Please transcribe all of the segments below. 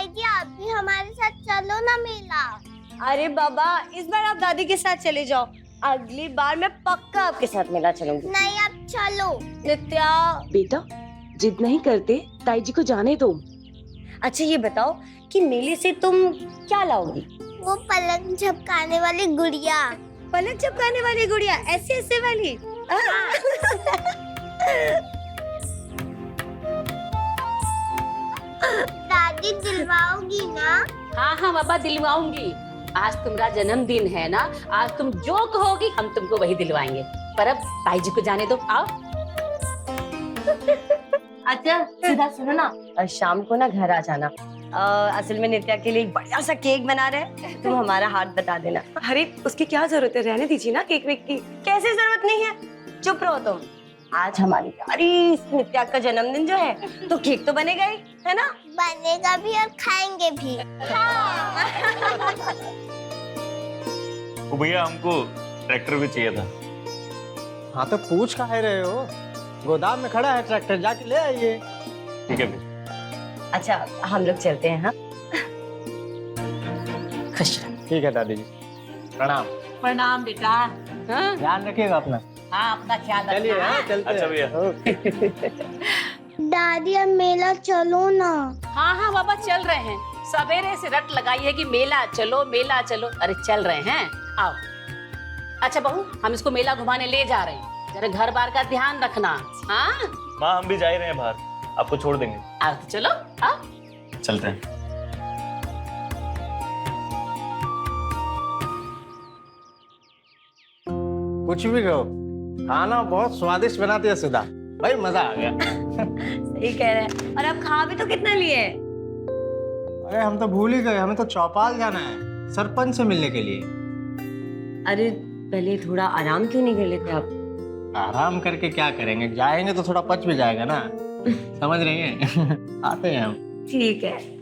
ताई जी आप भी हमारे साथ चलो ना मेला। अरे बाबा, इस बार आप दादी के साथ चले जाओ, अगली बार मैं पक्का आपके साथ मेला चलूंगी। नहीं अब चलो। नित्या, बेटा जिद नहीं करते, ताई जी को जाने दो। अच्छा ये बताओ कि मेले से तुम क्या लाओगी? वो पलंग झपकाने वाली गुड़िया। पलक चिपकाने वाली गुड़िया, ऐसे ऐसे वाली? दादी दिलवाओगी ना? हाँ हाँ बाबा दिलवाऊंगी। आज तुम्हारा जन्मदिन है ना, आज तुम जो कहोगी हम तुमको वही दिलवाएंगे। पर अब ताई जी को जाने दो, आओ। अच्छा सीधा सुनो ना, शाम को ना घर आ जाना। असल में नित्या के लिए एक बढ़िया सा केक बना रहे हैं, तुम हमारा हाथ बता देना। अरे उसकी क्या जरूरत है, रहने दीजिए ना केक वेक की। कैसे जरूरत नहीं है, चुप रहो तुम। आज हमारी प्यारी सी नित्या का जन्मदिन जो है, तो केक तो बनेगा ही, है ना? बनेगा भी और खाएंगे भी। तो भैया हमको ट्रैक्टर भी चाहिए था। हाँ तो पूछ काहे रहे हो, गोदाम में खड़ा है ट्रैक्टर, जाके ले आइए। ठीक है भैया। अच्छा हम लोग चलते हैं। हाँ खुश रहो। ठीक है दादी जी, प्रणाम। प्रणाम बेटा। हाँ ध्यान रखिएगा अपना। हाँ अपना ख्याल चलिए रखना। हाँ, चलते अच्छा हैं। भैया। ओके। दादी अब मेला चलो ना। हाँ हाँ बाबा चल रहे हैं, सवेरे से रट लगाई है कि मेला चलो मेला चलो। अरे चल रहे हैं, आओ। अच्छा बहू, हम इसको मेला घुमाने ले जा रहे हैं, जरा घर बार का ध्यान रखना। हाँ माँ हम भी जा ही रहे हैं बाहर, आपको छोड़ देंगे। आओ तो चलो, आओ। चलते हैं। कुछ भी कहो, खाना बहुत स्वादिष्ट बनाती है सुधा, भाई मजा आ गया। सही कह रहे हैं। और आप खा भी तो कितना लिए? अरे हम तो भूल ही गए, हमें तो चौपाल जाना है सरपंच से मिलने के लिए। अरे पहले थोड़ा आराम क्यों नहीं कर लेते आप? आराम करके क्या करेंगे, जाएंगे तो थोड़ा पच भी जाएगा ना, समझ रही हैं? आते हैं हम। ठीक है।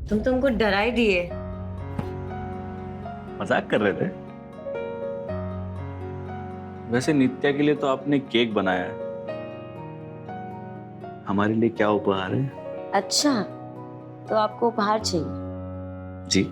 तुम तुमको डरा ही दिए। मजाक कर रहे थे। वैसे नित्या के लिए तो आपने केक बनाया है, हमारे लिए क्या उपहार है? अच्छा तो आपको उपहार चाहिए? जी।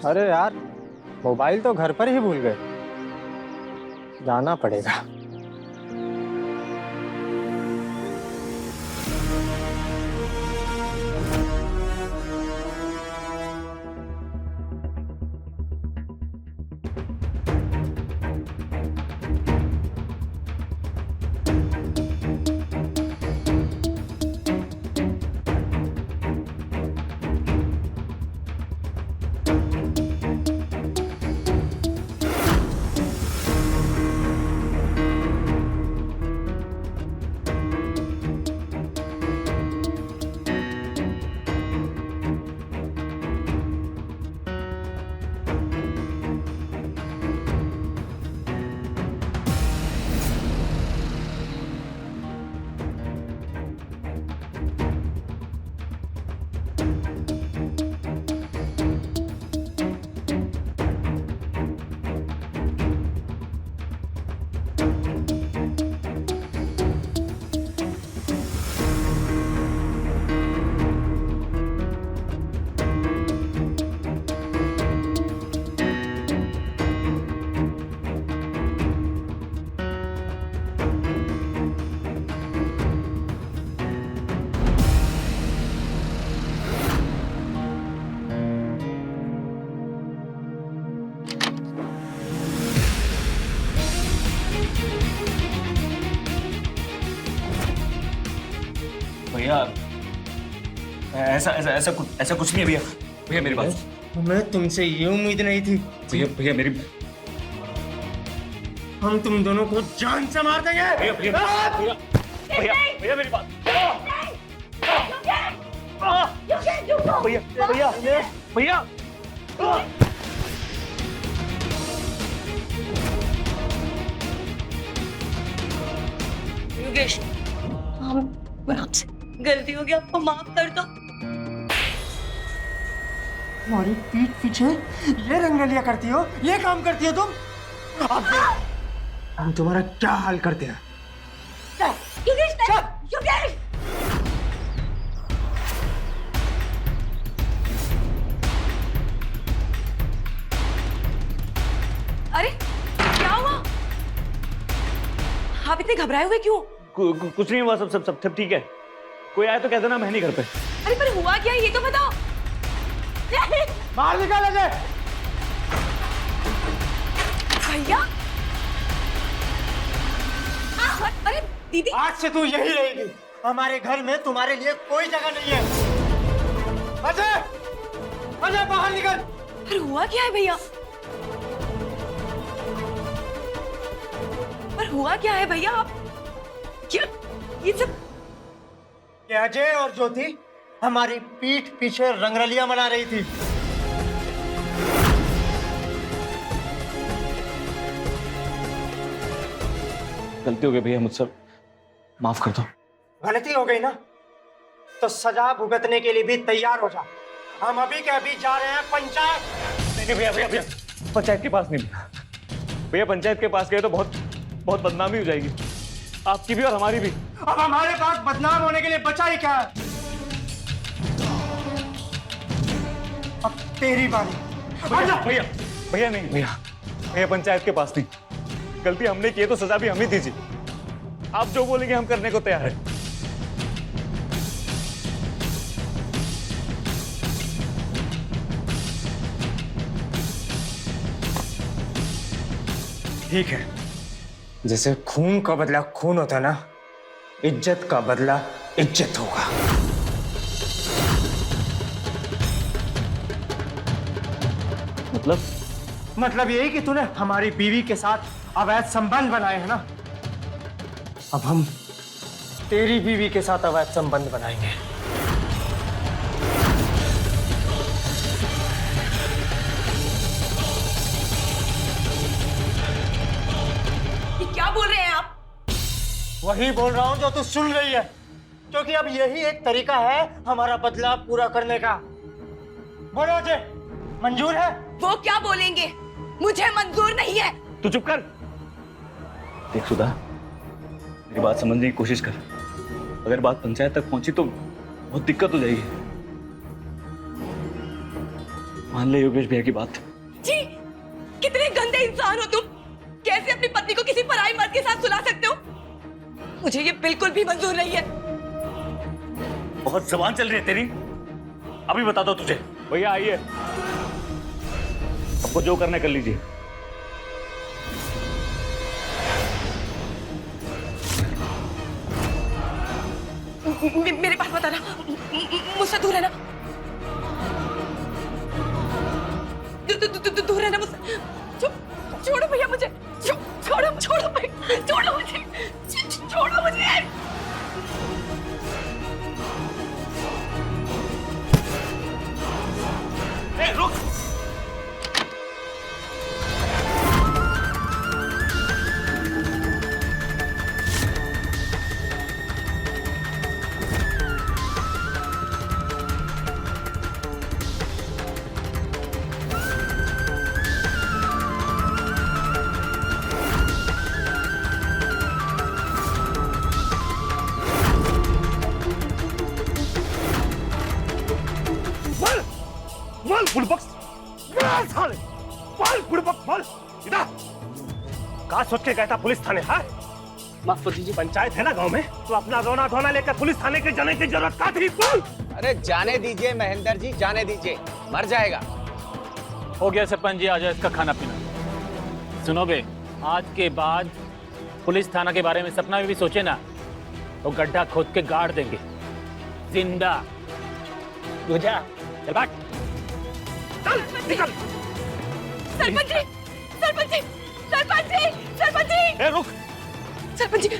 अरे यार, मोबाइल तो घर पर ही भूल गए, जाना पड़ेगा। भैया ऐसा कुछ नहीं है भैया। भैया मेरी बात, हमें तुमसे ये उम्मीद नहीं थी। भैया मेरी, हम तुम दोनों को जान से मार देंगे। भैया भैया भैया भैया मेरी बात, भैया भैया भैया योगेश, हमसे गलती हो गई, आपको माफ कर दो। हमारी पीठ पीछे ये रंगलिया करती हो, ये काम करती हो तुम। अब हम तुम्हारा क्या हाल करते हैं। योगेश, योगेश! अरे क्या हुआ? आप इतने घबराए हुए क्यों? कुछ नहीं हुआ, सब ठीक है। कोई आया तो कह देना, मैं नहीं घर पे। अरे पर हुआ क्या ये तो बताओ। बाहर निकाल दे। भैया, अरे दीदी, आज से तू यही रहेगी। हमारे घर में तुम्हारे लिए कोई जगह नहीं है। अजय, अजय बाहर निकल। पर हुआ क्या है भैया? पर हुआ क्या है भैया? आप क्या ये सब? ये अजय और ज्योति हमारी पीठ पीछे रंगरलियां मना रही थी। गलती हो गई भैया मुझसे, माफ कर दो। गलती हो गई ना तो सजा भुगतने के लिए भी तैयार हो जा। हम अभी के अभी जा रहे हैं पंचायत। नहीं भैया भैया भैया, पंचायत के पास नहीं भैया। पंचायत के पास गए तो बहुत बदनामी हो जाएगी, आपकी भी और हमारी भी। अब हमारे पास बदनाम होने के लिए बचा ही क्या है। अब तेरी बारी। भैया भैया भैया नहीं भैया, भैया पंचायत के पास नहीं। गलती हमने की है तो सजा भी हम ही दीजिए। आप जो बोलेंगे हम करने को तैयार है। ठीक है, जैसे खून का बदला खून होता है ना, इज्जत का बदला इज्जत होगा। मतलब यही कि तूने हमारी बीवी के साथ अवैध संबंध बनाए हैं ना। अब हम तेरी बीवी के साथ अवैध संबंध बनाएंगे। ये क्या बोल रहे हैं आप? वही बोल रहा हूं जो तू सुन रही है, क्योंकि अब यही एक तरीका है हमारा बदला पूरा करने का। बोलो अजय, मंजूर है? वो क्या बोलेंगे? मुझे मंजूर नहीं है। तू चुप कर। देख सुधा, मेरी बात समझने की कोशिश कर। अगर बात पंचायत तक पहुंची तो बहुत दिक्कत हो जाएगी। मान ले योगेश भैया की बात। जी, कितने गंदे इंसान हो तुम। कैसे अपनी पत्नी को किसी पराई मर्द के साथ सुला सकते हो? मुझे ये बिल्कुल भी मंजूर नहीं है। बहुत जबान चल रही है तेरी, अभी बता दो तुझे। भैया आइए, आपको जो करना है कर लीजिए। मेरे पास मत आना, मुझसे दूर रहना। दूर रहना मुझसे। छोड़ो भैया मुझे, छोड़ो भैया, छोड़ो मुझे, छोड़ो मुझे। रुक। कहा सोच के गया था पुलिस थाने? हाँ, माफ कर दीजिए। पंचायत है ना गांव में, तो अपना रोना धोना लेकर पुलिस थाने के जाने की जरूरत क्या थी? बोल। अरे जाने दीजिए महेंद्र जी, जाने दीजिए, मर जाएगा। हो गया सरपंच जी, आ जाओ, इसका खाना पीना। सुनो बे, आज के बाद पुलिस थाना के बारे में सपना में भी सोचे ना तो गड्ढा खोद के गाड़ देंगे। जिंदा। तू जा, चल भाग। चल, निकल। सरपंच जी, सरपंच जी, सरपंच जी, सरपंच जी, ए, रुक। सरपंच जी,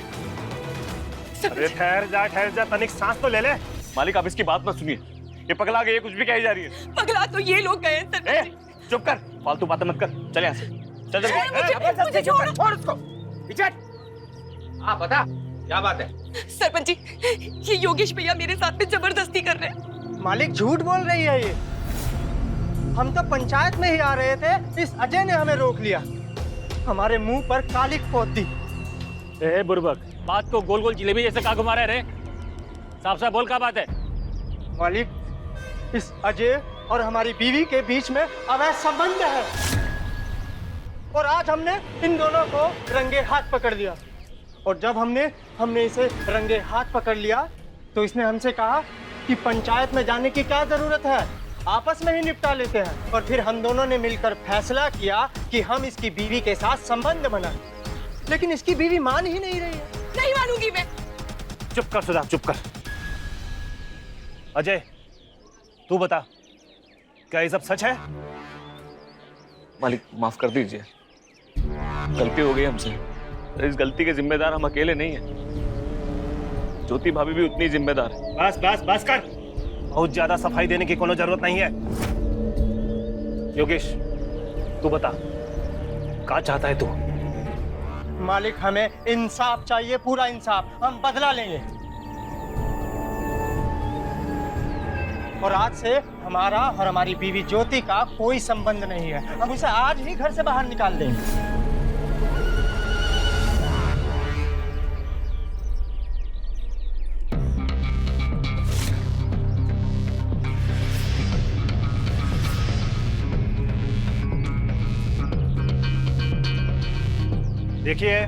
अरे ठहर जा, तनिक सांस तो ले ले। मालिक आप इसकी बात मत सुनिए, ये पगला गई है, कुछ भी कही जा रही है। पगला तो ये लोग गए हैं सरपंच जी। चुप कर, फालतू बातें मत कर, चल यहाँ से, चल चल। मुझे छोड़ो। छोड़ उसको पीछे। हाँ बता क्या बात है? सरपंच जी, ये योगेश भैया मेरे साथ में जबरदस्ती कर रहे हैं। मालिक झूठ बोल रही है ये। हम तो पंचायत में ही आ रहे थे, इस अजय ने हमें रोक लिया, हमारे मुंह पर कालिक पोत दी। ए बुर्बक, बात को गोल गोल जिलेबी जैसे का घुमा रहे रे? साफ साफ बोल, क्या बात है? मालिक, इस अजय और हमारी बीवी के बीच में अवैध संबंध है और आज हमने इन दोनों को रंगे हाथ पकड़ लिया। और जब हमने इसे रंगे हाथ पकड़ लिया तो इसने हमसे कहा कि पंचायत में जाने की क्या जरूरत है, आपस में ही निपटा लेते हैं। और फिर हम दोनों ने मिलकर फैसला किया कि हम इसकी बीवी के साथ संबंध बनाएं, लेकिन इसकी बीवी मान ही नहीं रही है। नहीं मानूंगी मैं। चुप कर सुधा, चुप कर। अजय, तू बता, क्या ये सब सच है? मालिक माफ कर दीजिए, गलती हो गई हमसे। इस गलती के जिम्मेदार हम अकेले नहीं हैं, ज्योति भाभी भी उतनी जिम्मेदार है। बस बस बस कर, बहुत ज्यादा सफाई देने की कोनो जरूरत नहीं है। योगेश, तू बता, क्या चाहता है तू? मालिक, हमें इंसाफ चाहिए, पूरा इंसाफ, हम बदला लेंगे। और आज से हमारा और हमारी बीवी ज्योति का कोई संबंध नहीं है, हम उसे आज ही घर से बाहर निकाल देंगे। देखिए,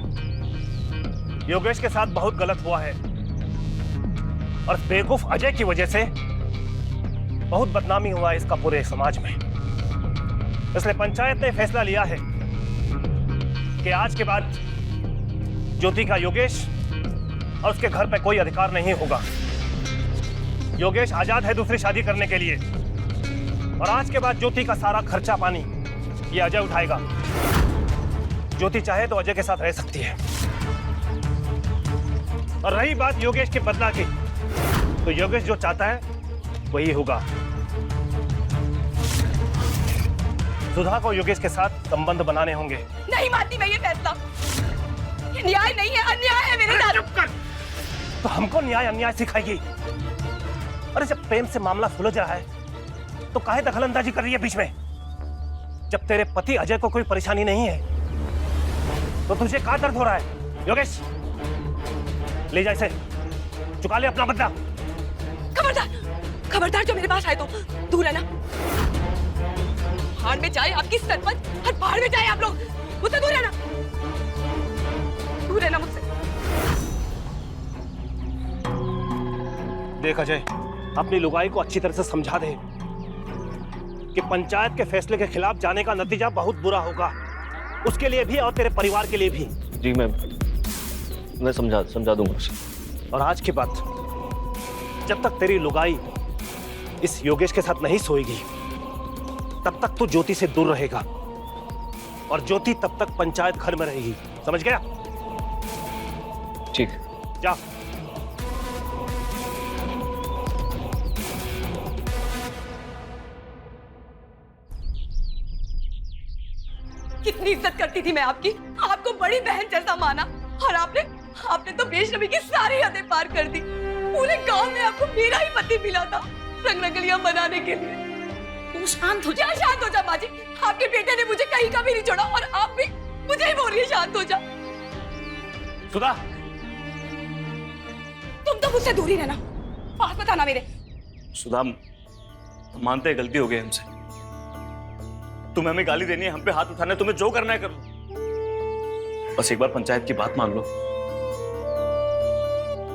योगेश के साथ बहुत गलत हुआ है और बेवकूफ अजय की वजह से बहुत बदनामी हुआ है इसका पूरे समाज में। इसलिए पंचायत ने फैसला लिया है कि आज के बाद ज्योति का योगेश और उसके घर पे कोई अधिकार नहीं होगा। योगेश आजाद है दूसरी शादी करने के लिए और आज के बाद ज्योति का सारा खर्चा पानी ये अजय उठाएगा। ज्योति चाहे तो अजय के साथ रह सकती है। और रही बात योगेश के बदला की, तो योगेश जो चाहता है वही होगा। सुधा को योगेश के साथ संबंध बनाने होंगे। नहीं मानती मैं ये फैसला, ये न्याय नहीं है, अन्याय है मेरे साथ। चुप कर। तो हमको न्याय अन्याय सिखाएगी? अरे जब प्रेम से मामला सुलझ रहा है तो काहे दखलंदाजी कर रही है बीच में? जब तेरे पति अजय को कोई परेशानी नहीं है तो तुझे क्या दर्द हो रहा है? योगेश, ले जा इसे, चुका ले अपना बदला। खबरदार, खबरदार, जो मेरे पास आए तो दूर है ना। भाड़ में जाए आपकी सरपंच और भाड़ में जाए आप लोग, मुझसे दूर है ना, दूर है ना मुझसे। देख अजय, अपनी लुगाई को अच्छी तरह से समझा दे कि पंचायत के फैसले के खिलाफ जाने का नतीजा बहुत बुरा होगा, उसके लिए भी और तेरे परिवार के लिए भी। जी मैं समझा दूंगा उसे। और आज के बाद जब तक तेरी लुगाई इस योगेश के साथ नहीं सोएगी तब तक तू ज्योति से दूर रहेगा और ज्योति तब तक पंचायत घर में रहेगी, समझ गया? ठीक, जा। कितनी इज्जत करती थी मैं आपकी, आपको बड़ी बहन जैसा माना, और आपने तो बेशर्मी की सारी हदें पार कर दी। पूरे गांव में आपको मेरा ही पति मिला था रंग रंगलियां बनाने के लिए। तू शांत हो जा। शांत हो जा बाजी, आपके बेटे ने मुझे कहीं का भी नहीं छोड़ा और आप भी मुझे ही बोल रही है शांत हो जा। सुधा, तुम तो मुझसे दूर ही रहना, बात बताना मेरे। सुधा, मानते हैं गलती हो गई हमसे, तुम्हें हमें गाली देनी है, हम पे हाथ उठाना है, तुम्हें जो करना है करो। बस एक बार पंचायत की बात मान लो।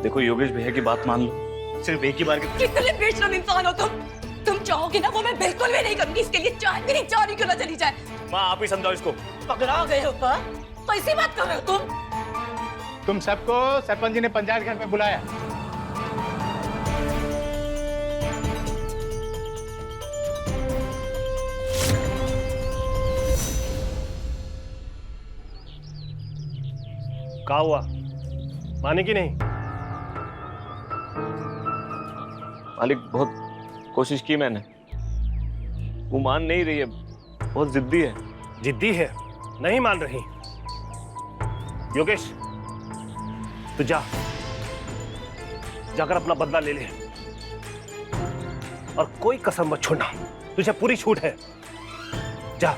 देखो योगेश भैया की बात मान लो, सिर्फ एक ही बार की। कितने बेशरम इंसान हो तुम चाहोगे ना वो मैं बिल्कुल भी नहीं करूंगी, इसके लिए चाहे मेरी जान ही क्यों ना चली जाए। माँ आप ही समझाओ इसको। पकड़ा गए हो का? कैसी बात कर रहे हो तुम? तुम सबको सरपंच जी ने पंचायत घर पे बुलाया। क्या हुआ, माने कि नहीं? मालिक बहुत कोशिश की मैंने, वो मान नहीं रही है, बहुत जिद्दी है। जिद्दी है, नहीं मान रही। योगेश तू जा, जाकर अपना बदला ले ले और कोई कसम मत छोड़ना, तुझे पूरी छूट है। जा।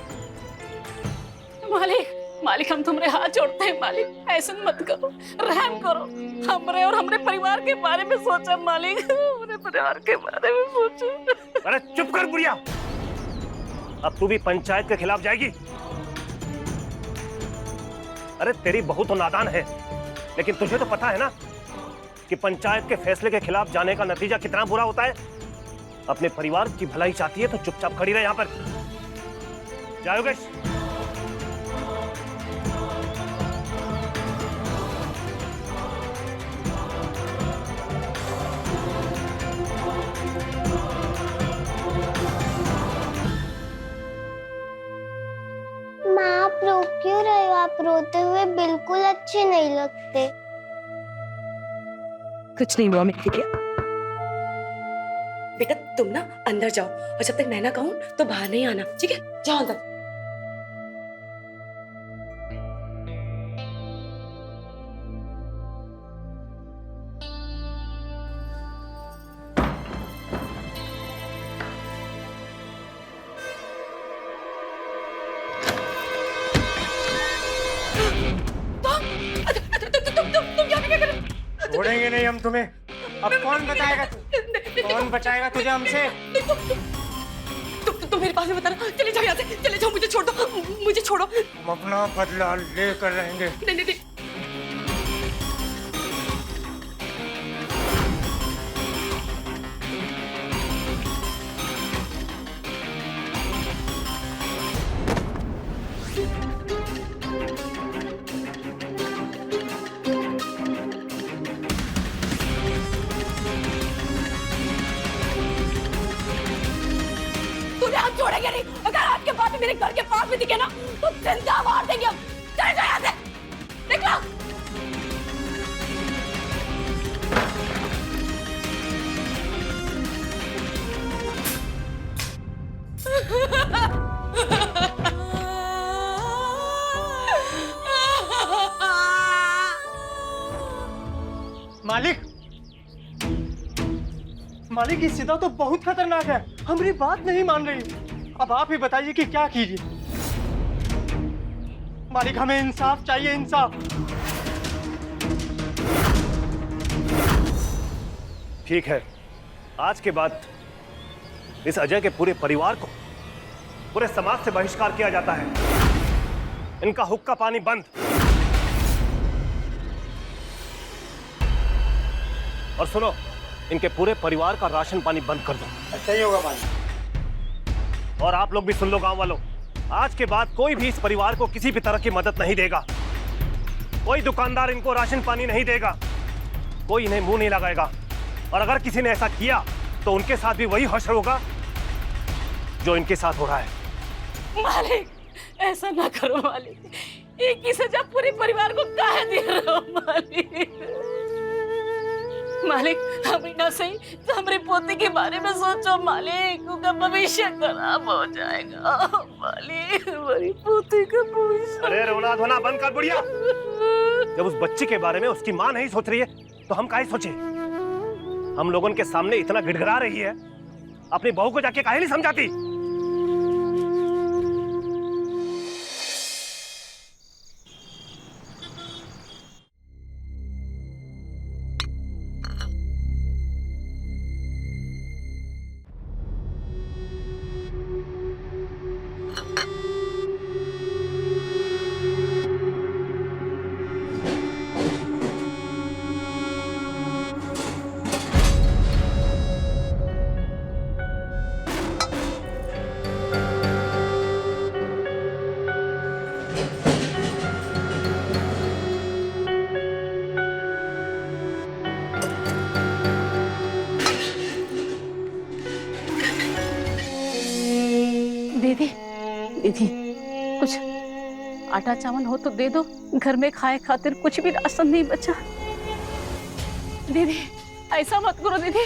मालिक मालिक हम तुम्हारे हाथ जोड़ते हैं मालिक, ऐसा मत करो, रहम करो, हमरे और हमरे परिवार के बारे में सोचो मालिक, हमरे परिवार के बारे में सोचो। अरे चुप कर बुढ़िया, अब तू भी पंचायत के खिलाफ जाएगी? अरे तेरी बहू तो नादान है, लेकिन तुझे तो पता है ना कि पंचायत के फैसले के खिलाफ जाने का नतीजा कितना बुरा होता है। अपने परिवार की भलाई चाहती है तो चुपचाप खड़ी रहे यहाँ पर। जा योगेश। माँ आप रो क्यों रहे हो? आप रोते हुए बिल्कुल अच्छे नहीं लगते। कुछ नहीं हुआ मैं, ठीक है? बेटा तुम ना अंदर जाओ और जब तक मैं ना कहूँ तो बाहर नहीं आना, ठीक है? जाओ अंदर। छोड़ेंगे नहीं हम तुम्हें। अब कौन बताएगा, कौन बचाएगा तुझे हमसे? तुम मेरे पास में बता रहा, चले जाओ यहाँ से, चले जाओ, मुझे छोड़ दो, मुझे छोड़ो। हम अपना बदला लेकर रहेंगे। नहीं नहीं नहीं। हम छोड़ेंगे नहीं, अगर आपके पास मेरे घर के पास में दिखे ना तो जिंदा मार देंगे हम। चले जाओ यहाँ से, निकलो। मालिक, मालिक ये सीधा तो बहुत खतरनाक है, हमारी बात नहीं मान रही। अब आप ही बताइए कि क्या कीजिए। मालिक हमें इंसाफ चाहिए, इंसाफ। ठीक है, आज के बाद इस अजय के पूरे परिवार को पूरे समाज से बहिष्कार किया जाता है। इनका हुक्का पानी बंद। और सुनो, इनके पूरे परिवार का राशन पानी बंद कर दो। अच्छा ही होगा मालिक। और आप लोग भी सुन लो गांव वालों, आज के बाद कोई भी इस परिवार को किसी भी तरह की मदद नहीं देगा। कोई दुकानदार इनको राशन पानी नहीं देगा, कोई इन्हें मुंह नहीं लगाएगा। और अगर किसी ने ऐसा किया तो उनके साथ भी वही हश्र होगा जो इनके साथ हो रहा है। मालिक ऐसा ना करो मालिक, एक ही सजा पूरे परिवार को काहे दे रहे हो मालिक? मालिक हमें ना सही तो हमारे पोते के बारे में सोचो मालिक, उनका भविष्य खराब हो जाएगा मालिक, हमारी पोते का भविष्य। अरे रोना धोना बंद कर बुढ़िया। जब उस बच्ची के बारे में उसकी माँ नहीं सोच रही है तो हम काहे सोचे? हम लोगों के सामने इतना गिड़गिड़ा रही है, अपनी बहू को जाके काहे नहीं समझाती? दीदी दीदी आटा चावल हो तो दे दो, घर में खाए खातिर कुछ भी राशन नहीं बचा। दीदी ऐसा मत करो दीदी।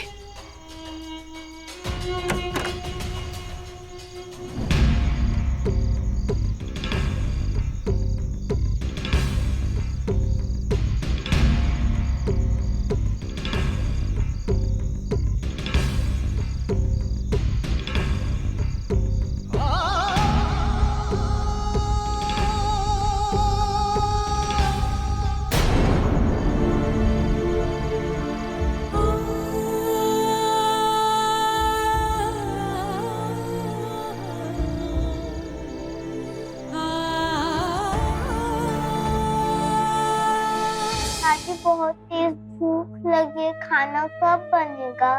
दादी बहुत तेज भूख लगी है, खाना कब बनेगा?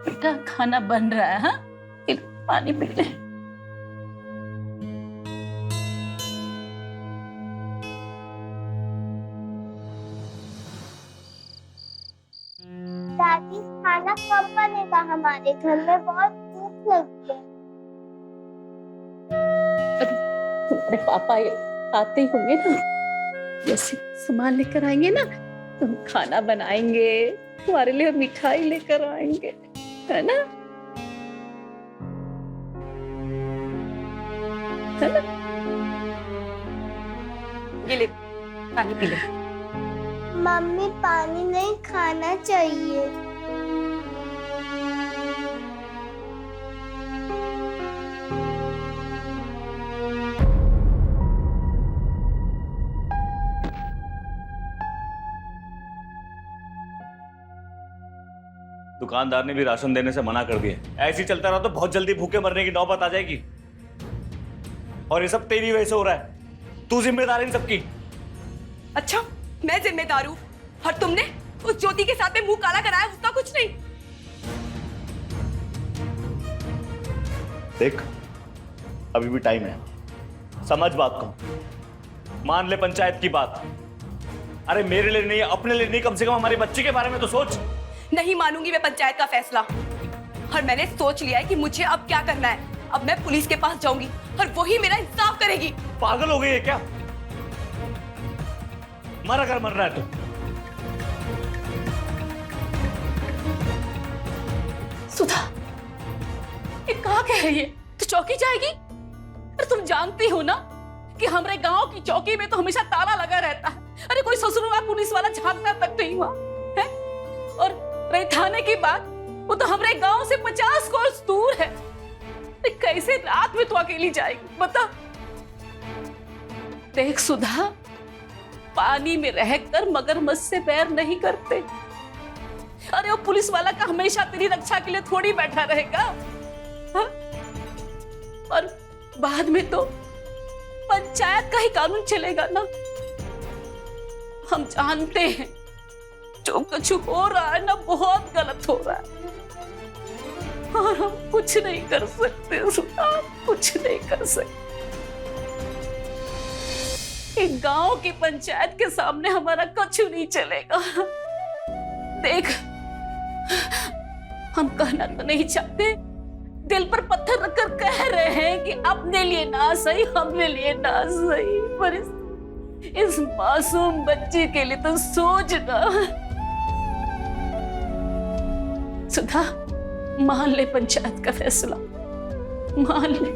बेटा खाना बन रहा है। हाँ पानी पी ले। दादी खाना कब बनेगा? हमारे घर में बहुत भूख लगी है। अरे पापा आते ही होंगे ना, जैसे सामान लेकर आएंगे ना तो हम खाना बनाएंगे, तुम्हारे लिए मिठाई लेकर आएंगे, है ना? है ना? ये ले पानी पी ले। मम्मी पानी नहीं खाना चाहिए। दुकानदार ने भी राशन देने से मना कर दिया। ऐसे ही चलता रहा तो बहुत जल्दी भूखे मरने की नौबत आ जाएगी। और ये सब तेरी वजह से हो रहा है। तू जिम्मेदार है इन सबकी। अच्छा मैं जिम्मेदार हूँ और तुमने उस ज्योति के साथ में मुंह काला कराया, उसका कुछ नहीं। देख अभी भी टाइम है, समझ बात को, मान ले पंचायत की बात। अरे मेरे लिए नहीं, अपने लिए नहीं, कम से कम हमारे बच्चे के बारे में तो सोच। नहीं मानूंगी मैं पंचायत का फैसला, और मैंने सोच लिया है कि मुझे अब क्या करना है। अब मैं पुलिस के पास जाऊंगी और वही मेरा इंसाफ करेगी। पागल हो गई है क्या? मर अगर मरना है तो। सुधा ये कहाँ कह रही है? तो चौकी जाएगी? अरे तुम जानती हो ना कि हमारे गांव की चौकी में तो हमेशा ताला लगा रहता है। अरे कोई ससुरवाला पुलिस वाला झांकना तक नहीं हुआ है। और रही थाने की बात, वो तो हमारे गांव से 50 कोस दूर है। कैसे रात में तो अकेली जाएगी बता? देख सुधा, पानी में रहकर मगरमच्छ से बैर नहीं करते। अरे वो पुलिस वाला का हमेशा तेरी रक्षा के लिए थोड़ी बैठा रहेगा। हा? और बाद में तो पंचायत का ही कानून चलेगा ना। हम जानते हैं जो कुछ हो रहा है ना बहुत गलत हो रहा है, और हम कुछ नहीं कर सकते सुधा, कुछ नहीं कर सकते। एक गांव की पंचायत के सामने हमारा कुछ नहीं चलेगा। देख हम कहना तो नहीं चाहते, दिल पर पत्थर रखकर कह रहे हैं कि अपने लिए ना सही, अपने लिए ना सही, पर इस मासूम बच्चे के लिए तो सोचना। सुधा मान ले पंचायत का फैसला, मान ले।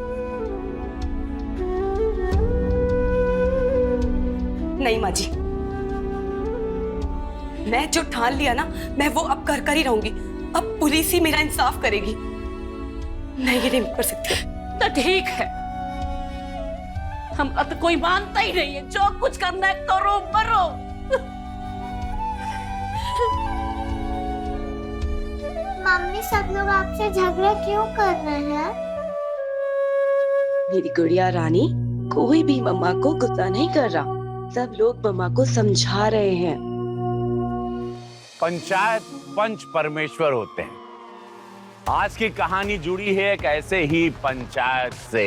नहीं माँ जी, मैं जो ठान लिया ना मैं वो अब कर ही रहूंगी। अब पुलिस ही मेरा इंसाफ करेगी। मैं ये नहीं कर सकती। तो ठीक है, हम अब कोई मानता ही नहीं है। जो कुछ करना है करो, मरो। मम्मी सब लोग आपसे झगड़ा क्यों कर रहे हैं? मेरी गुड़िया रानी, कोई भी मम्मा को गुस्सा नहीं कर रहा। सब लोग मम्मा को समझा रहे हैं। पंचायत पंच परमेश्वर होते हैं। आज की कहानी जुड़ी है एक ऐसे ही पंचायत से।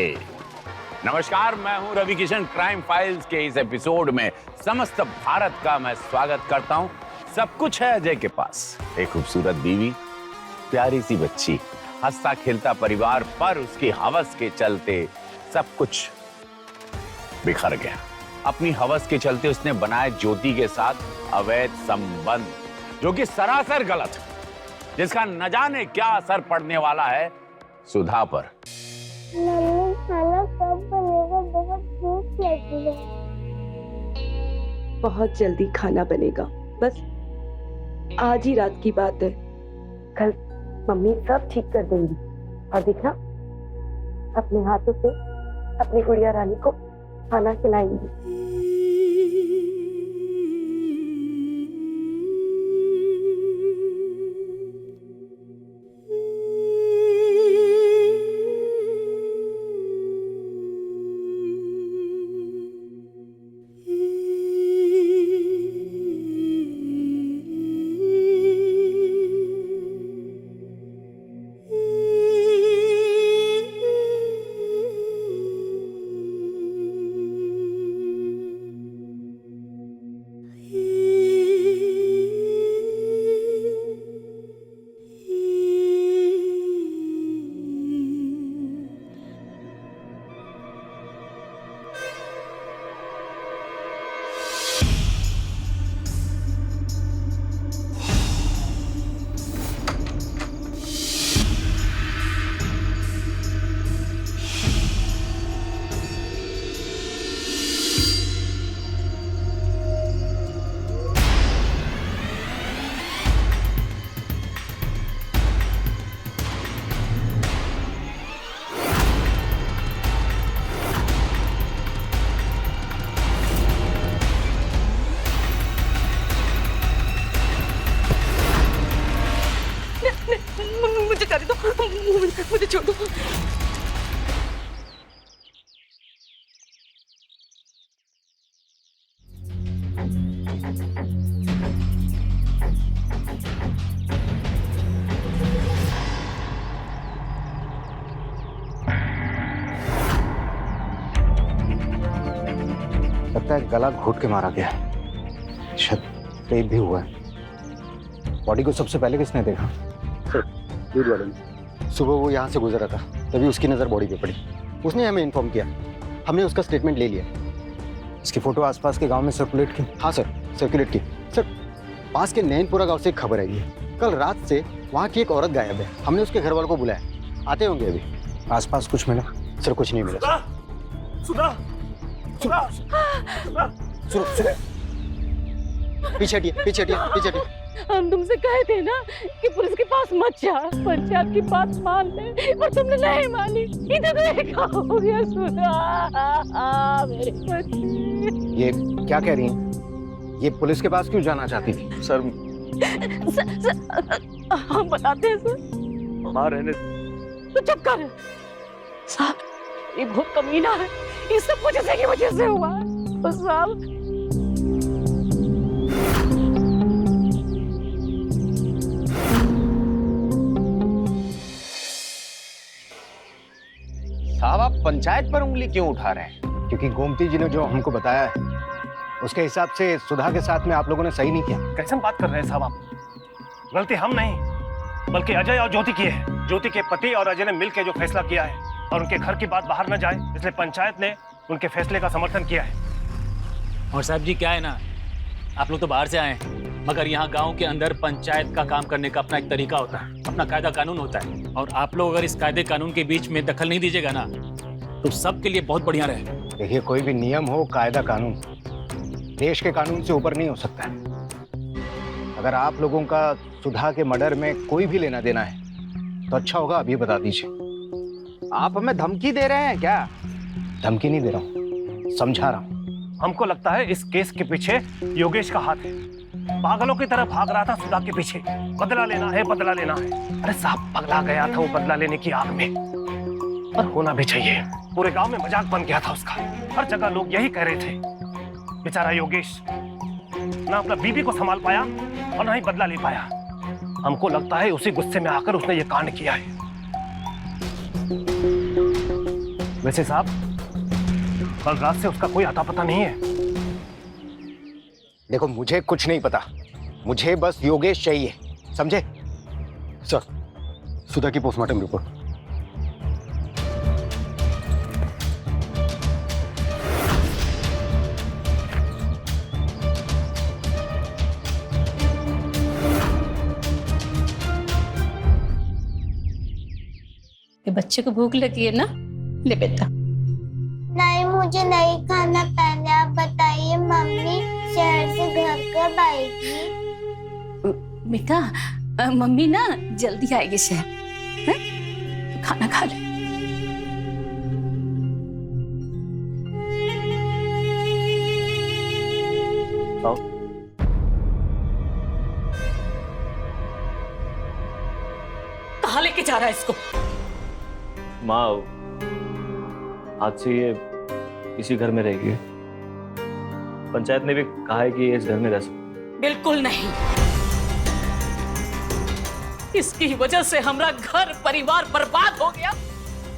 नमस्कार, मैं हूं रवि किशन। क्राइम फाइल्स के इस एपिसोड में समस्त भारत का मैं स्वागत करता हूं। सब कुछ है अजय के पास, एक खूबसूरत बीवी, प्यारी सी बच्ची, हंसता खेलता परिवार, पर उसकी हवस के चलते सब कुछ बिखर गया। अपनी हवस के चलते उसने बनाए ज्योति के साथ अवैध संबंध, जो कि सरासर गलत है, जिसका न जाने क्या असर पड़ने वाला है सुधा पर। मम्मी खाना कब बनेगा? बहुत भूख लगी है। बहुत जल्दी खाना बनेगा, बस आज ही रात की बात है। कल मम्मी सब ठीक कर देंगी और देखना अपने हाथों से अपनी गुड़िया रानी को खाना खिलाएंगी। मुझे जाने दो, मुझे छोड़ दो। लगता है गला घोट के मारा गया है, शायद रेप भी हुआ है। बॉडी को सबसे पहले किसने देखा? दूध वाले ने। सुबह वो यहाँ से गुजरा था, तभी उसकी नज़र बॉडी पे पड़ी। उसने हमें इन्फॉर्म किया, हमने उसका स्टेटमेंट ले लिया। इसकी फोटो आसपास के गांव में सर्कुलेट की। हाँ सर, सर्कुलेट की। सर, पास के नैनपुरा गांव से एक खबर आई है, कल रात से वहाँ की एक औरत गायब है। हमने उसके घर वालों को बुलाया, आते होंगे अभी। आसपास कुछ मिला? सर कुछ नहीं मिला। सुधा, सुधा, सुधा, सुनो, पीछे हटिए, पीछे हटिए, पीछे हटिए। हम तुमसे कहे थे ना कि पुलिस के पास मत जा, पंचायत की बात मान ले, और तुमने नहीं मानी। इधर क्या हो गया सुधा, मेरे बच्चे। ये क्या कह रही हैं? ये पुलिस के पास क्यों जाना चाहती थी? सर, हम बताते हैं सर। मां रहने। तो चुप कर साहब, ये बहुत कमीना है, ये सब कुछ इसी की वजह से हुआ है साहब। साहब आप पंचायत पर उंगली क्यों उठा रहे हैं? क्योंकि गोमती जी ने जो हमको बताया है उसके हिसाब से सुधा के साथ में आप लोगों ने सही नहीं किया। कैसे बात कर रहे हैं साहब आप? गलती हम नहीं, बल्कि अजय और ज्योति की है। ज्योति के पति और अजय ने मिलकर जो फैसला किया है, और उनके घर की बात बाहर न जाए, इसलिए पंचायत ने उनके फैसले का समर्थन किया है। और साहब जी क्या है ना, आप लोग तो बाहर से आए हैं, मगर यहाँ गांव के अंदर पंचायत का काम करने का अपना एक तरीका होता है, अपना कायदा कानून होता है। और आप लोग अगर इस कायदे कानून के बीच में दखल नहीं दीजिएगा ना, तो सबके लिए बहुत बढ़िया रहे। देखिए, कोई भी नियम हो, कायदा कानून देश के कानून से ऊपर नहीं हो सकता है। अगर आप लोगों का सुधा के मर्डर में कोई भी लेना देना है तो अच्छा होगा अभी बता दीजिए। आप हमें धमकी दे रहे हैं क्या? धमकी नहीं दे रहा हूँ, समझा रहा हूँ। हमको लगता है इस केस के पीछे योगेश का हाथ है। पागलों की तरह भाग रहा था सुधा के पीछे, बदला लेना है, बदला लेना है। अरे साहब पगला गया था वो बदला लेने की आग में, और होना भी चाहिए। पूरे गांव में मजाक बन गया था उसका, हर जगह लोग यही कह रहे थे। बेचारा योगेश ना अपना बीबी को संभाल पाया और ना ही बदला ले पाया। हमको लगता है उसी गुस्से में आकर उसने ये कांड किया है। वैसे साहब कल रात से उसका कोई अता पता नहीं है। देखो मुझे कुछ नहीं पता, मुझे बस योगेश चाहिए, समझे? सर, सुधा की पोस्टमार्टम रिपोर्ट। ये बच्चे को भूख लगी है ना, ले बेटा। नहीं, मुझे नहीं खाना। पहले आप बताइए मम्मी शहर से घर कब आएगी? बेटा मम्मी ना जल्दी आएगी शहर, हैं? तो खाना खा ले। आओ। कहाँ लेके जा रहा है इसको? माँ, आज से ये इसी घर में रहेगी। पंचायत ने भी कहा है कि ये इस घर में रह सकती। बिल्कुल नहीं। इसकी वजह से हमारा घर परिवार बर्बाद हो गया।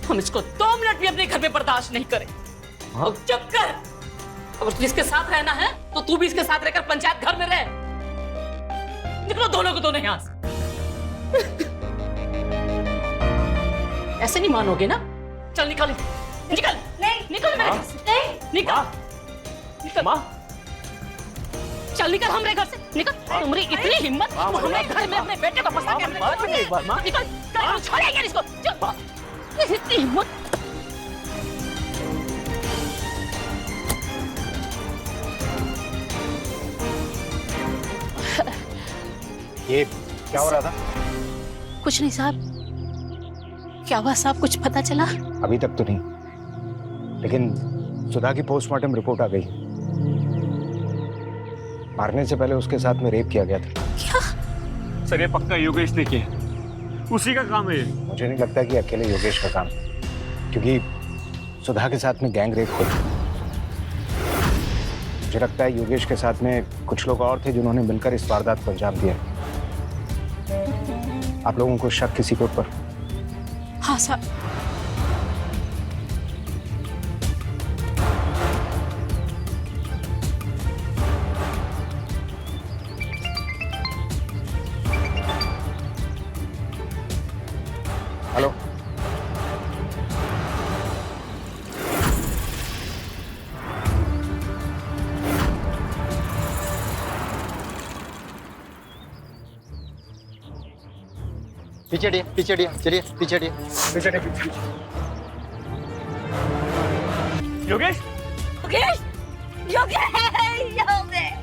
हम इसको 2 मिनट भी अपने घर में बर्दाश्त नहीं करें। हाँ? चुप कर। अगर तुझे इसके साथ रहना है तो तू भी इसके साथ रहकर पंचायत घर में रह। निकलो दोनों को दोनों यहाँ से। ऐसे नहीं मानोगे ना? चल निकल, निकल, नहीं, निकल मेरे घर से, नहीं, निकल, निकल, माँ, चल निकल हमारे घर से, निकल। तुम्हारी इतनी हिम्मत, तू हमारे घर में अपने बेटे को फंसा के अपने घर में निकल, निकल, छोड़ेगा इसको, चल, इतनी हिम्मत। ये क्या हो रहा था? कुछ नहीं साहब। क्या हुआ साहब, कुछ पता चला? अभी तक तो नहीं, लेकिन सुधा की पोस्टमार्टम रिपोर्ट आ गई। मारने से पहले उसके साथ में रेप किया गया था। क्या? सर ये पक्का योगेश ने किया, उसी का काम है ये। मुझे नहीं लगता कि अकेले योगेश का काम, क्योंकि सुधा के साथ में गैंग रेप हुई। मुझे लगता है योगेश के साथ में कुछ लोग और थे जिन्होंने मिलकर इस वारदात को अंजाम दिया। आप लोगों को शक किसी के ऊपर? हाँ साहब। हेलो, पीछे हटिए, पीछे हटिए, चलिए पीछे हटिए, पीछे हटिए, पीछे। योगेश, योगेश, योगेश, योगेश,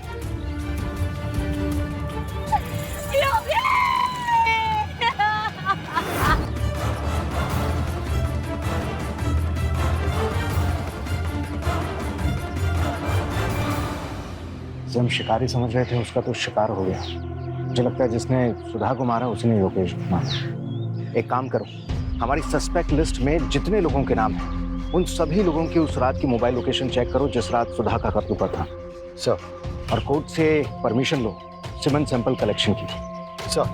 जिसे हम शिकारी समझ रहे थे उसका तो शिकार हो गया। मुझे लगता है जिसने सुधा को मारा उसने योगेश को मारा। एक काम करो, हमारी सस्पेक्ट लिस्ट में जितने लोगों के नाम हैं उन सभी लोगों की उस रात की मोबाइल लोकेशन चेक करो जिस रात सुधा का कत्ल हुआ था सर, और कोर्ट से परमिशन लो सीमेंट सैंपल कलेक्शन की सर।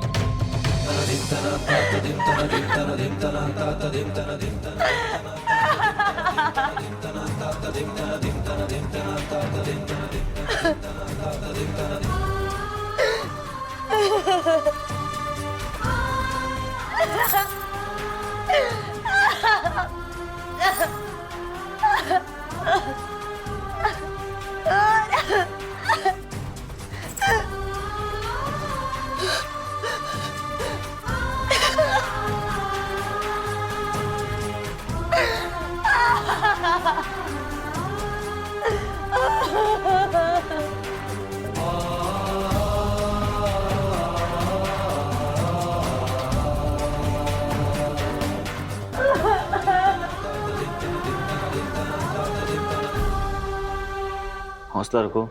हौसला रखो,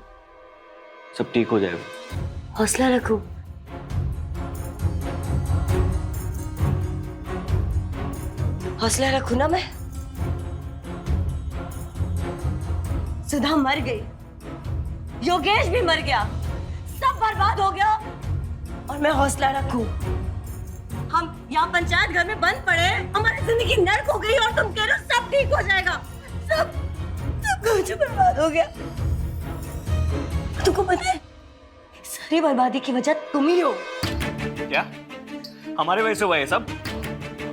सब ठीक हो जाएगा। हौसला रखो। हौसला रखू ना मैं। सुधा मर गई, योगेश भी मर गया, सब बर्बाद हो गया और मैं हौसला रखूं। हम यहाँ पंचायत घर में बंद पड़े, हमारी जिंदगी नर्क हो गई और तुम कह रहे हो सब ठीक हो जाएगा। सब कुछ बर्बाद हो गया। तुमको पता है सारी बर्बादी की वजह तुम ही हो। क्या हमारे वजह से हुआ है सब?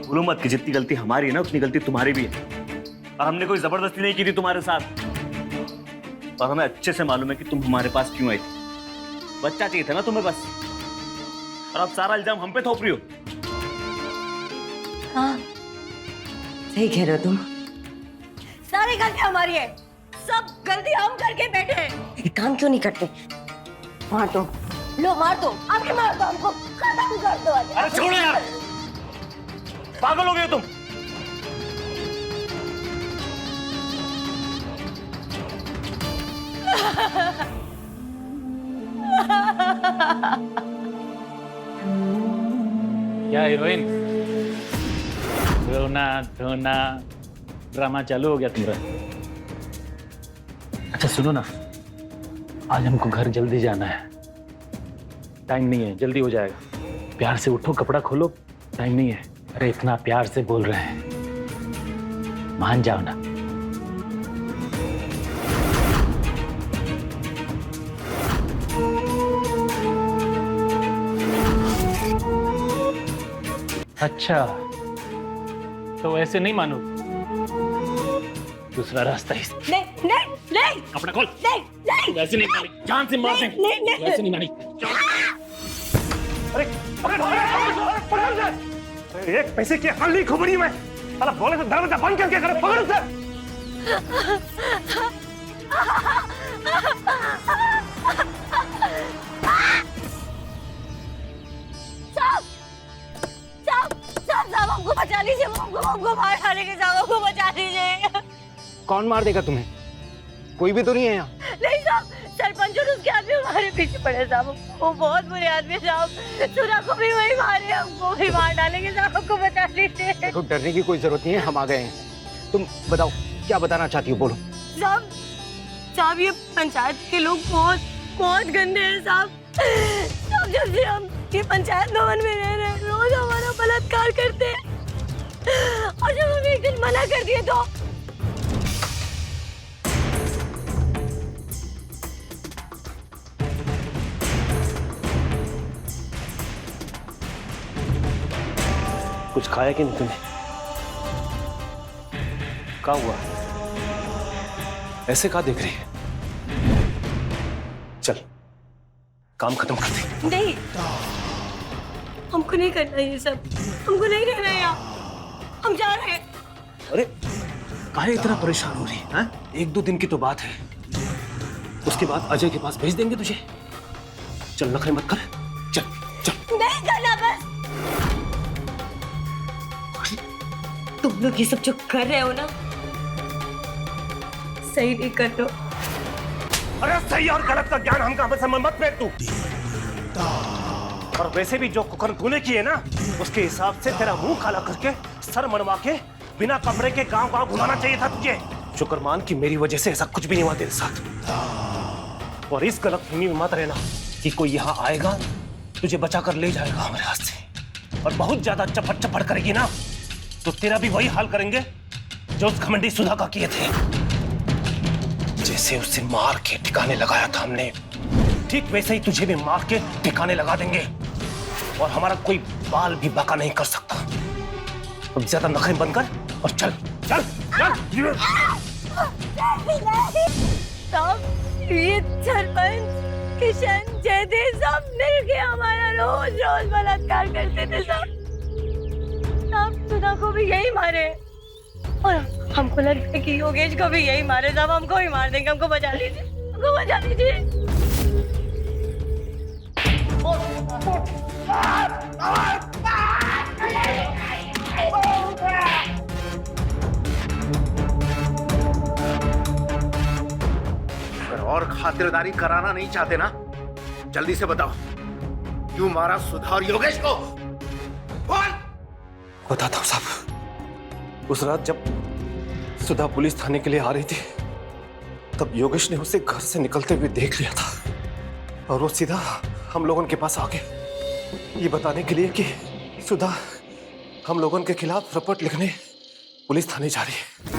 भूलो मत कि जितनी गलती हमारी है ना उतनी गलती तुम्हारी भी है। और हमने कोई जबरदस्ती नहीं की थी तुम्हारे साथ, और हमें अच्छे से मालूम है कि तुम हमारे पास क्यों आई थी। बच्चा चाहिए था ना तुम्हें बस, और अब सारा इल्जाम हम पे थोप रही हो। हाँ, सही कह रहे हो तुम। सारी गलती हमारी है, सब गलती हम करके बैठे हैं। एक काम क्यों नहीं करते, मार दो, लो मार दो, आगे मार दो, हमको खत्म कर दो। अरे छोड़ो यार, पागल हो गए तुम। क्या हीरोइन, रोना धोना ड्रामा चालू हो गया तुम्हारा। अच्छा सुनो ना, आज हमको घर जल्दी जाना है, टाइम नहीं है, जल्दी हो जाएगा। प्यार से उठो, कपड़ा खोलो, टाइम नहीं है। अरे इतना प्यार से बोल रहे हैं, मान जाओ ना। अच्छा तो ऐसे नहीं मानो, दूसरा रास्ता ही। नहीं नहीं नहीं, कपड़ा खोल। नहीं नहीं, वैसे नहीं मानी, जान से मार देंगे। नहीं नहीं, वैसे नहीं मानी। अरे पकड़ उसे। एक पैसे की हल नहीं खुबरी में, साला बोले तो दरवाजा बंद करके करे। पकड़ उसे। साहब हमको बचा लीजिए, हमको बाहर डालेंगे, साहब हमको बचा लीजिए। कौन मार देगा तुम्हें? कोई भी तो नहीं है यहाँ। नहीं साहब, सरपंच और उसके आदमी हमारे पीछे पड़े साहब, वो बहुत बुरे आदमी साहब, सुरा को भी वही मारे, हमको भी मार डालेंगे साहब, हमको बचा लीजिए। देखो डरने की कोई जरूरत नहीं है, हम आ गए हैं। तुम बताओ क्या बताना चाहती हो, बोलो। साहब ये पंचायत के लोग बहुत गंदे हैं साहब। जब से हम ये पंचायत भवन में रह रहे हैं, रोज हमारा बलात्कार करते हैं, और जब हम एक दिन मना कर दिए तो कुछ खाया कि नहीं तूने? क्या हुआ, ऐसे क्या देख रही है? चल काम खत्म कर दे। नहीं, हमको नहीं करना ये सब, हमको नहीं रहना यहाँ, हम जा रहे हैं। अरे काहे इतना परेशान हो रही है? 1-2 दिन की तो बात है, उसके बाद अजय के पास भेज देंगे तुझे। चल नखरे मत कर, चल चल। नहीं करना बस। तुम लोग ये सब जो कर रहे हो ना, सही नहीं कर रहे हो। अरे सही और गलत का ज्ञान हमका हमें समझ मत फेंक तू। और वैसे भी जो कुकर तूने किए ना, उसके हिसाब से तेरा मुंह काला करके सर मनवा के बिना कपड़े के गांव घुमाना चाहिए था तुझे। शुक्र मान कि मेरी वजह से ऐसा कुछ भी नहीं हुआ तेरे साथ। और इस गलतफहमी में मत रहना कि कोई यहाँ आएगा तुझे बचा कर ले जाएगा हमारे हाथ से, और बहुत ज्यादा चपट चपट करेगी ना तो तेरा भी वही हाल करेंगे जो उस घमंडी सुधा का किए थे। जैसे उसे मार के ठिकाने लगाया था हमने, ठीक वैसे ही तुझे भी मार के ठिकाने लगा देंगे, और हमारा कोई बाल भी बाका नहीं कर सकता। अब ज्यादा नखरे बंद कर और चल चल चल। साहब ये सरपंच किशन जयदेव सब मिलके हमारा रोज रोज बलात्कार करते थे साहब। सुधा को भी यही मारे, और हमको लगता है कि योगेश को भी यही मारे साहब, हमको ही मार देंगे। हमको बचा लीजिए, हमको बचा लीजिए। अगर और खातिरदारी कराना नहीं चाहते ना, जल्दी से बताओ क्यों मारा सुधा और योगेश को? बताता हूँ साहब। उस रात जब सुधा पुलिस थाने के लिए आ रही थी, तब योगेश ने उसे घर से निकलते हुए देख लिया था, और वो सीधा हम लोगों के पास आ गए ये बताने के लिए कि सुधा हम लोगों के खिलाफ रिपोर्ट लिखने पुलिस थाने जा रही है।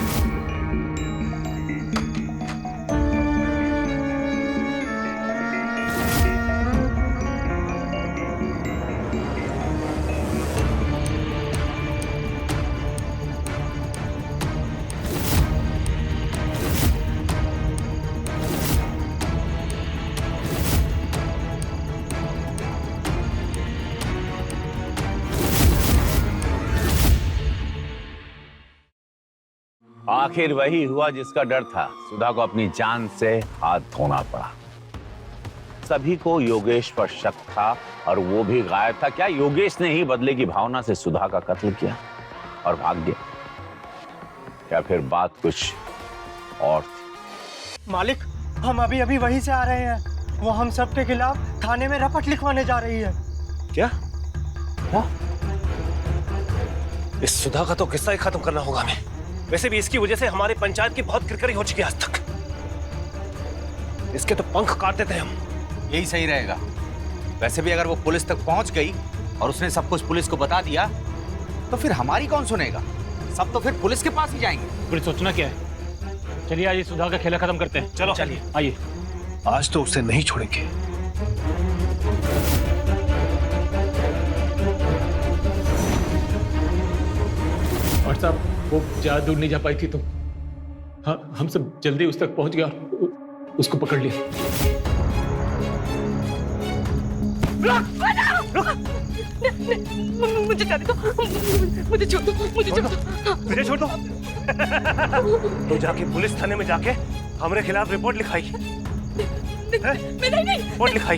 आखिर वही हुआ जिसका डर था। सुधा को अपनी जान से हाथ धोना पड़ा। सभी को योगेश पर शक था और वो भी गायब था। क्या योगेश ने ही बदले की भावना से सुधा का कत्ल किया और भाग गया, या फिर बात कुछ और थी? मालिक, हम अभी अभी वहीं से आ रहे हैं। वो हम सब के खिलाफ थाने में रपट लिखवाने जा रही है। क्या? इस सुधा का तो किस्सा ही खत्म करना होगा हमें। वैसे भी इसकी वजह से हमारे पंचायत की बहुत किरकिरी हो चुकी है आज तक। इसके तो पंख काट देते हैं हम। यही सही रहेगा। वैसे भी अगर वो पुलिस तक पहुंच गई और उसने सब कुछ पुलिस को बता दिया तो फिर हमारी कौन सुनेगा? सब तो फिर पुलिस के पास ही जाएंगे। फिर सोचना क्या है? चलिए आज सुधा का खेला खत्म करते हैं। चलो चलिए आइए। आज तो उसे नहीं छोड़ेंगे। और साहब वो ज्यादा दूर नहीं जा पाई थी तो हाँ, हम सब जल्दी उस तक पहुंच गया, उसको पकड़ लिया। मुझे जाने दो, मुझे छोड़ दो, मुझे छोड़ दो, मुझे छोड़ दो। तो जाके पुलिस थाने में जाके हमारे खिलाफ रिपोर्ट लिखाई। नहीं रिपोर्ट लिखाई।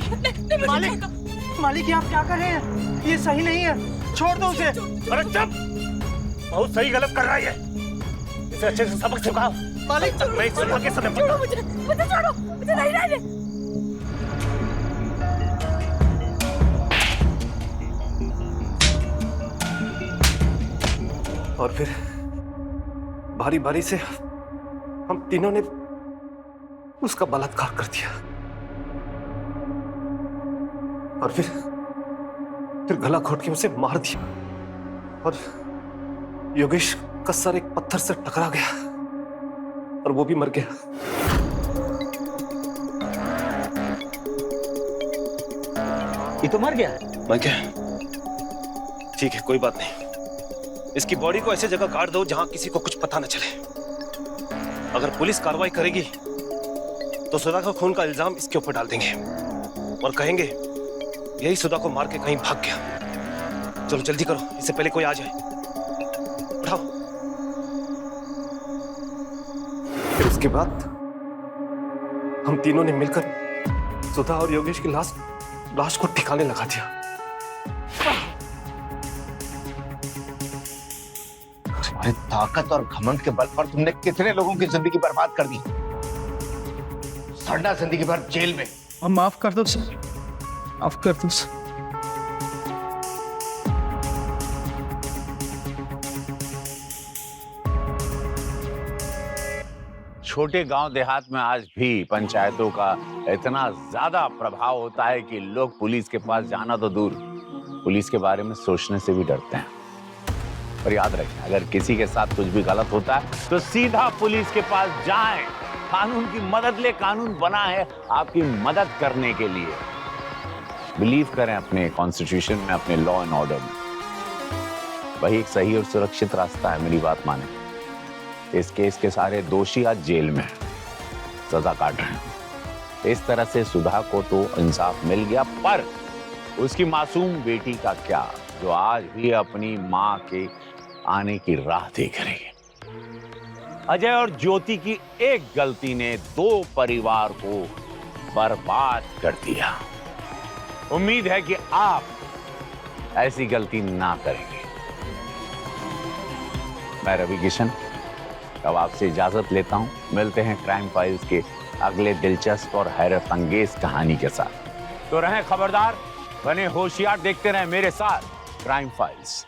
मालिक, ये आप क्या कर रहे हैं? ये सही नहीं है, छोड़ दो उसे। अरे चुप! बहुत सही गलत कर रहा है ये। इसे अच्छे से सबक सिखाओ। मालिक, मैं सुधा के समय छोड़ो मुझे, मुझे छोड़ो, मुझे नहीं रहने। और फिर बारी बारी से हम तीनों ने उसका बलात्कार कर दिया और फिर गला घोट के उसे मार दिया और योगेश का सर एक पत्थर से टकरा गया और वो भी मर गया। ये तो मर गया। मर गया? ठीक है, कोई बात नहीं। इसकी बॉडी को ऐसे जगह गाड़ दो जहां किसी को कुछ पता न चले। अगर पुलिस कार्रवाई करेगी तो सुधा का खून का इल्जाम इसके ऊपर डाल देंगे और कहेंगे यही सुधा को मार के कहीं भाग गया। चलो जल्दी करो, इससे पहले कोई आ जाए। उठाओ। फिर उसके बाद हम तीनों ने मिलकर सुधा और योगेश की लाश को ठिकाने लगा दिया। तुम्हारी ताकत और घमंड के बल पर तुमने कितने लोगों की जिंदगी बर्बाद कर दी। सड़ना जिंदगी भर जेल में। अब माफ कर दो सर, माफ कर दो सर। छोटे गांव देहात में आज भी पंचायतों का इतना ज्यादा प्रभाव होता है कि लोग पुलिस के पास जाना तो दूर, पुलिस के बारे में सोचने से भी डरते हैं। पर याद रखें, अगर किसी के साथ कुछ भी गलत होता है तो सीधा पुलिस के पास जाएं। कानून की मदद ले, कानून बना है आपकी मदद करने के लिए। बिलीव करें अपने कॉन्स्टिट्यूशन में, अपने लॉ एंड ऑर्डर में। वही एक सही और सुरक्षित रास्ता है, मेरी बात माने। इस केस के सारे दोषी आज जेल में सजा काट रहे हैं। इस तरह से सुधा को तो इंसाफ मिल गया, पर उसकी मासूम बेटी का क्या, जो आज भी अपनी मां के आने की राह देख रही है। अजय और ज्योति की एक गलती ने दो परिवार को बर्बाद कर दिया। उम्मीद है कि आप ऐसी गलती ना करेंगे। मैं रवि किशन अब आपसे इजाजत लेता हूं। मिलते हैं क्राइम फाइल्स के अगले दिलचस्प और हैरत अंगेज कहानी के साथ। तो रहें खबरदार, बने होशियार, देखते रहें मेरे साथ क्राइम फाइल्स।